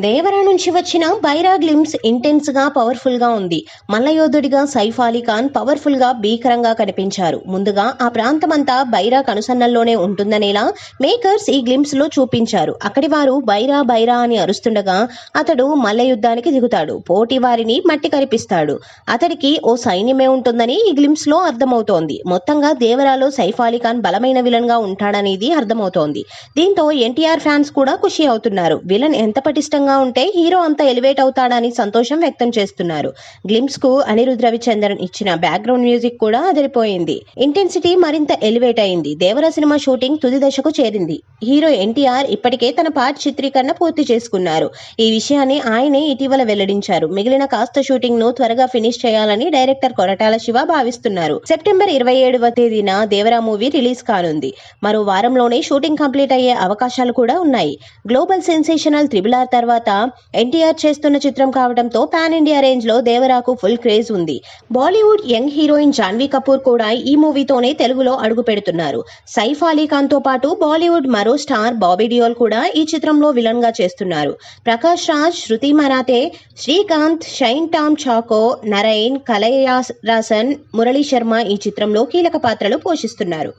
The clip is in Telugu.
దేవరా నుంచి వచ్చిన బైరా గ్లిమ్స్ ఇంటెన్స్ గా పవర్ఫుల్ గా ఉంది. మల్లయోధుడిగా సైఫ్ అలీ ఖాన్ పవర్ఫుల్ గా భీకరంగా కనిపించారు. ముందుగా ఆ ప్రాంతమంతా బైరా కనుసన్నల్లోనే ఉంటుందనేలా మేకర్స్ ఈ గ్లిమ్స్ లో చూపించారు. అక్కడి వారు బైరా బైరా అని అరుస్తుండగా అతడు మల్ల యుద్ధానికి దిగుతాడు. పోటీ వారిని మట్టి కరిపిస్తాడు. అతడికి ఓ సైన్యమే ఉంటుందని ఈ గ్లిమ్స్ లో అర్థమవుతోంది. మొత్తంగా దేవరాలో సైఫ్ అలీ ఖాన్ బలమైన విలన్ గా ఉంటాడనేది అర్థమవుతోంది. దీంతో ఎన్టీఆర్ ఫ్యాన్స్ కూడా ఖుషి అవుతున్నారు. విలన్ ఎంత పటిష్టంగా ఉంటే హీరో అంత ఎలివేట్ అవుతాడని సంతోషం వ్యక్తం చేస్తున్నారు. గ్లిమ్స్ కు అనిరుద్ రవిచంద్రన్ ఇచ్చిన బ్యాక్గ్రౌండ్ మ్యూజిక్ కూడా అదిరిపోయింది. ఇంటెన్సిటీ మరింత ఎలివేట్ అయింది. దేవర సినిమా షూటింగ్ తుది దశకు చేరింది. హీరో ఎన్టీఆర్ ఇప్పటికే తన పార్ట్ చిత్రీకరణ పూర్తి చేసుకున్నారు. ఈ విషయాన్ని ఆయనే ఇటీవల వెల్లడించారు. మిగిలిన కాస్త షూటింగ్ ను త్వరగా ఫినిష్ చేయాలని డైరెక్టర్ కొరటాల శివ భావిస్తున్నారు. సెప్టెంబర్ 27వ తేదీన దేవరా మూవీ రిలీజ్ కానుంది. మరో వారంలోనే షూటింగ్ కంప్లీట్ అయ్యే అవకాశాలు కూడా ఉన్నాయి. గ్లోబల్ సెన్సేషనల్ త్రిబుల్ ఆర్ తర్వాత ఎన్టీఆర్ చేస్తున్న చిత్రం కావడంతో పాన్ ఇండియా రేంజ్ లో దేవరాకు ఫుల్ క్రేజ్ ఉంది. బాలీవుడ్ యంగ్ హీరోయిన్ జాన్వీ కపూర్ కూడా ఈ మూవీతోనే తెలుగులో అడుగు పెడుతున్నారు. సైఫ్ అలీ ఖాన్ తో పాటు బాలీవుడ్ మరో స్టార్ బాబీ డియోల్ కూడా ఈ చిత్రంలో విలన్ గా చేస్తున్నారు. ప్రకాష్ రాజ్, శృతి మరాఠే, శ్రీకాంత్, షైన్ టామ్ చాకో, నరైన్, కలైరాసన్, మురళీ శర్మ ఈ చిత్రంలో కీలక పాత్రలు పోషిస్తున్నారు.